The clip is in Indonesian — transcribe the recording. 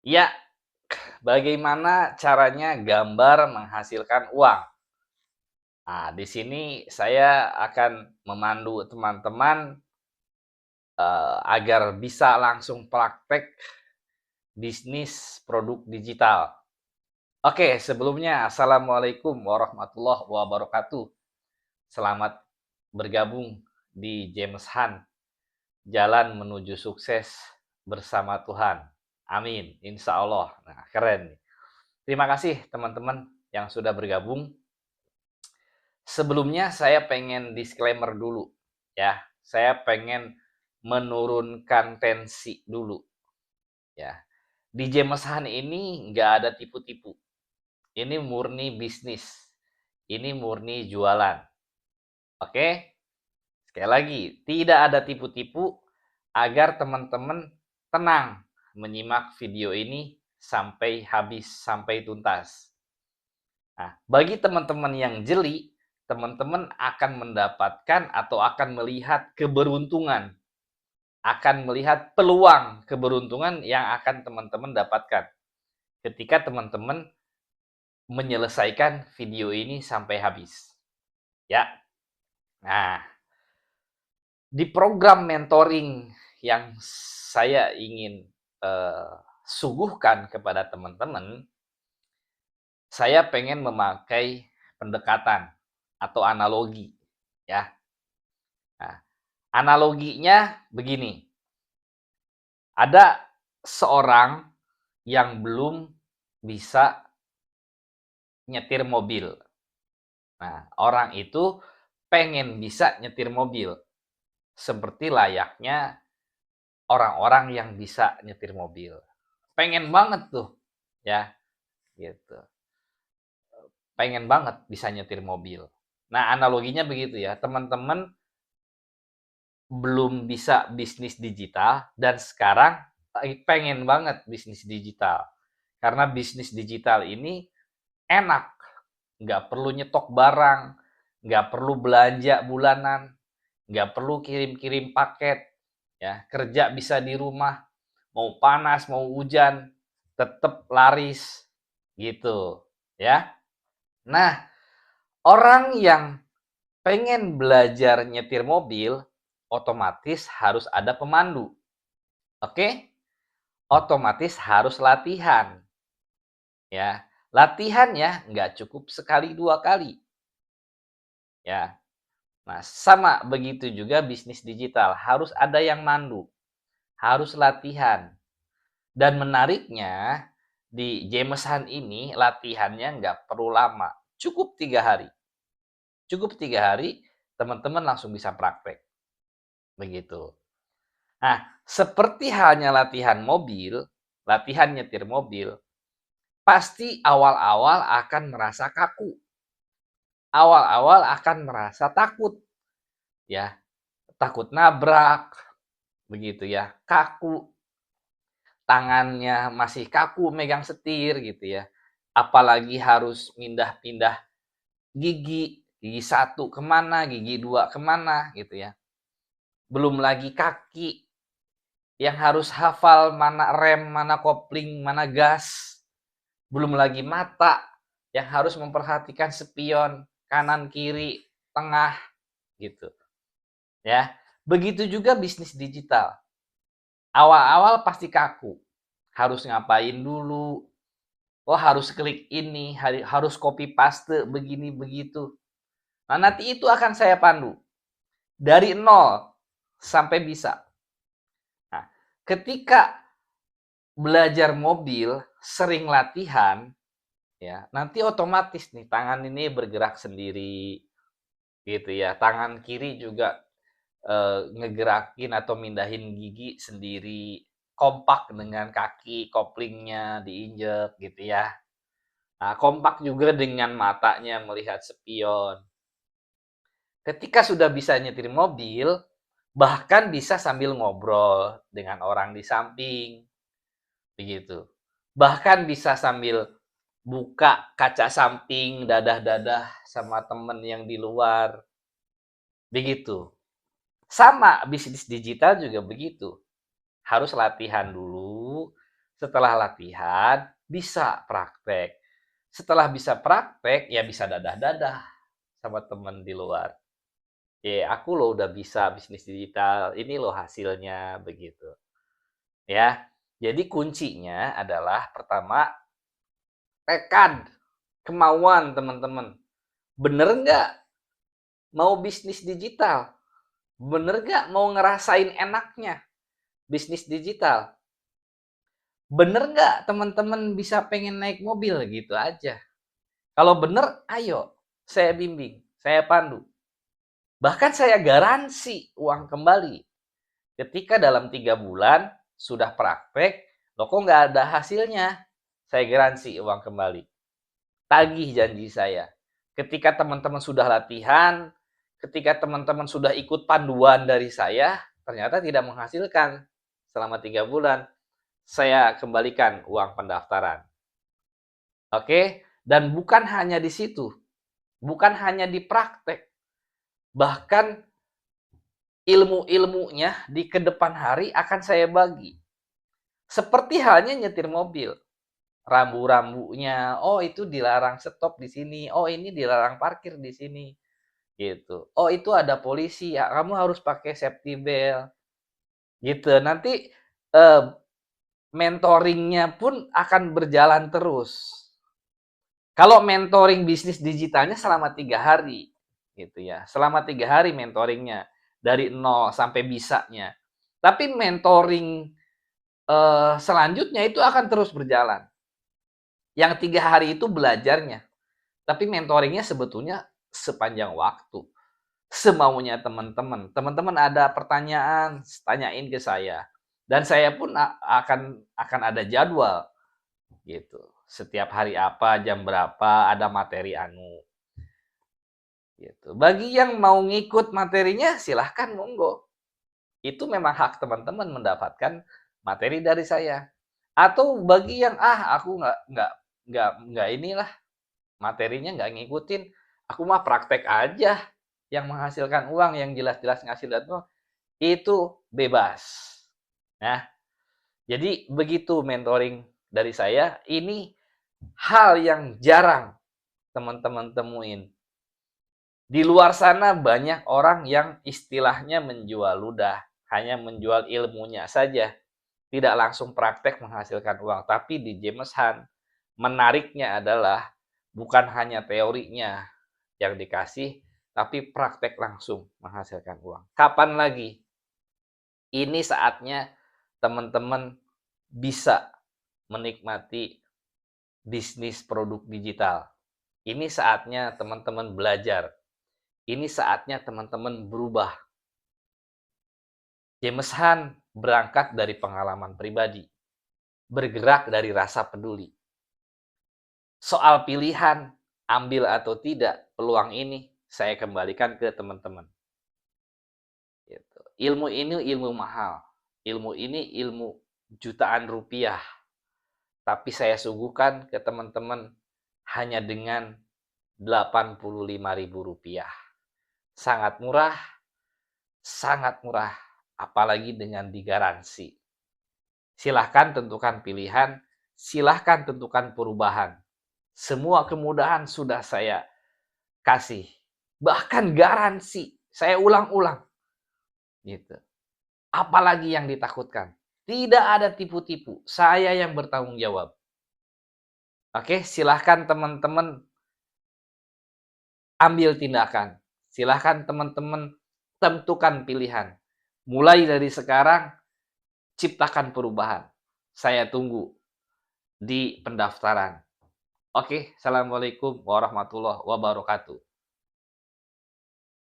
Ya, bagaimana caranya gambar menghasilkan uang? Nah, di sini saya akan memandu teman-teman agar bisa langsung praktek bisnis produk digital. Oke, sebelumnya Assalamualaikum warahmatullahi wabarakatuh. Selamat bergabung di James Hunt, Jalan Menuju Sukses Bersama Tuhan. Amin, insya Allah. Nah, keren nih. Terima kasih teman-teman yang sudah bergabung. Sebelumnya saya pengen disclaimer dulu ya. Saya pengen menurunkan tensi dulu ya. Di Jamesan ini nggak ada tipu-tipu. Ini murni bisnis. Ini murni jualan. Oke? Sekali lagi, tidak ada tipu-tipu agar teman-teman tenang menyimak video ini sampai habis, sampai tuntas. Nah, bagi teman-teman yang jeli, teman-teman akan mendapatkan atau akan melihat keberuntungan, akan melihat peluang keberuntungan yang akan teman-teman dapatkan ketika teman-teman menyelesaikan video ini sampai habis. Ya. Nah, di program mentoring yang saya ingin suguhkan kepada teman-teman, saya pengen memakai pendekatan atau analogi ya. Nah, analoginya begini. Ada seorang yang belum bisa nyetir mobil. Nah, orang itu pengen bisa nyetir mobil seperti layaknya orang-orang yang bisa nyetir mobil. Pengen banget tuh, ya, gitu. Pengen banget bisa nyetir mobil. Nah, analoginya begitu ya. Teman-teman belum bisa bisnis digital dan sekarang pengen banget bisnis digital. Karena bisnis digital ini enak, nggak perlu nyetok barang, nggak perlu belanja bulanan, nggak perlu kirim-kirim paket, ya kerja bisa di rumah, mau panas mau hujan, tetap laris, gitu, ya. Nah, orang yang pengen belajar nyetir mobil, otomatis harus ada pemandu. Oke? Otomatis harus latihan. Ya, latihannya nggak cukup sekali dua kali. Ya, nah sama begitu juga bisnis digital. Harus ada yang mandu. Harus latihan. Dan menariknya, di Jameson ini latihannya nggak perlu lama. Cukup 3 hari. Cukup 3 hari, teman-teman langsung bisa praktek. Begitu. Nah, seperti halnya latihan mobil, latihan nyetir mobil, pasti awal-awal akan merasa kaku. Awal-awal akan merasa takut, ya. Takut nabrak, begitu ya. Kaku, tangannya masih kaku megang setir gitu ya. Apalagi harus pindah-pindah gigi, gigi satu kemana, gigi dua kemana gitu ya. Belum lagi kaki yang harus hafal mana rem, mana kopling, mana gas. Belum lagi mata yang harus memperhatikan spion, kanan, kiri, tengah, gitu. Ya, begitu juga bisnis digital. Awal-awal pasti kaku. Harus ngapain dulu? Oh, harus klik ini, harus copy paste begini begitu. Nah, nanti itu akan saya pandu dari nol sampai bisa. Nah, ketika belajar mobil, sering latihan, ya, nanti otomatis nih tangan ini bergerak sendiri, gitu ya. Tangan kiri juga ngegerakin atau mindahin gigi sendiri, kompak dengan kaki, koplingnya diinjek gitu ya. Nah, kompak juga dengan matanya melihat spion. Ketika sudah bisa nyetir mobil, bahkan bisa sambil ngobrol dengan orang di samping, begitu. Bahkan bisa sambil buka kaca samping, dadah-dadah sama temen yang di luar, begitu. Sama bisnis digital juga begitu. Harus latihan dulu, Setelah latihan, bisa praktek. Setelah bisa praktek, ya bisa dadah-dadah sama temen di luar. Aku loh udah bisa bisnis digital, ini loh hasilnya, begitu. Ya, jadi kuncinya adalah pertama, tekad, kemauan teman-teman. Bener nggak mau bisnis digital? Bener nggak mau ngerasain enaknya bisnis digital? Bener nggak teman-teman bisa pengen naik mobil gitu aja? Kalau bener, ayo saya bimbing, saya pandu. Bahkan saya garansi uang kembali. Ketika dalam 3 bulan sudah praktek, loh kok nggak ada hasilnya? Saya garansi uang kembali. Tagih janji saya. Ketika teman-teman sudah latihan, ketika teman-teman sudah ikut panduan dari saya, ternyata tidak menghasilkan selama 3 bulan, saya kembalikan uang pendaftaran. Oke? Dan bukan hanya di situ, bukan hanya di praktek, bahkan ilmu-ilmunya di kedepan hari akan saya bagi. Seperti halnya nyetir mobil. Rambu-rambunya, oh itu dilarang stop di sini, oh ini dilarang parkir di sini, gitu. Oh itu ada polisi, ya kamu harus pakai safety belt, gitu. Nanti eh, mentoringnya pun akan berjalan terus. Kalau mentoring bisnis digitalnya selama 3 hari, gitu ya. Selama 3 hari mentoringnya dari nol sampai bisanya. Tapi mentoring selanjutnya itu akan terus berjalan. Yang 3 hari itu belajarnya, tapi mentoringnya sebetulnya sepanjang waktu. Semaunya teman-teman. Teman-teman ada pertanyaan, tanyain ke saya. Dan saya pun akan ada jadwal gitu. Setiap hari apa, jam berapa, ada materi gitu. Bagi yang mau ngikut materinya silahkan monggo. Itu memang hak teman-teman mendapatkan materi dari saya. Atau bagi yang aku nggak inilah materinya nggak ngikutin, aku mah praktek aja yang menghasilkan uang, yang jelas-jelas ngasilkan uang, itu bebas. Nah, jadi begitu mentoring dari saya, ini hal yang jarang teman-teman temuin. Di luar sana banyak orang yang istilahnya menjual ludah, hanya menjual ilmunya saja, tidak langsung praktek menghasilkan uang. Tapi di James Hunt, menariknya adalah bukan hanya teorinya yang dikasih, tapi praktek langsung menghasilkan uang. Kapan lagi? Ini saatnya teman-teman bisa menikmati bisnis produk digital. Ini saatnya teman-teman belajar. Ini saatnya teman-teman berubah. James Hunt berangkat dari pengalaman pribadi, bergerak dari rasa peduli. Soal pilihan, ambil atau tidak peluang ini, saya kembalikan ke teman-teman. Gitu. Ilmu ini ilmu mahal. Ilmu ini ilmu jutaan rupiah. Tapi saya suguhkan ke teman-teman hanya dengan Rp85.000. Sangat murah, apalagi dengan digaransi. Silahkan tentukan pilihan, silahkan tentukan perubahan. Semua kemudahan sudah saya kasih. Bahkan garansi, saya ulang-ulang. Gitu. Apalagi yang ditakutkan? Tidak ada tipu-tipu, saya yang bertanggung jawab. Oke, silahkan teman-teman ambil tindakan. Silahkan teman-teman tentukan pilihan. Mulai dari sekarang, ciptakan perubahan. Saya tunggu di pendaftaran. Oke, assalamualaikum warahmatullahi wabarakatuh.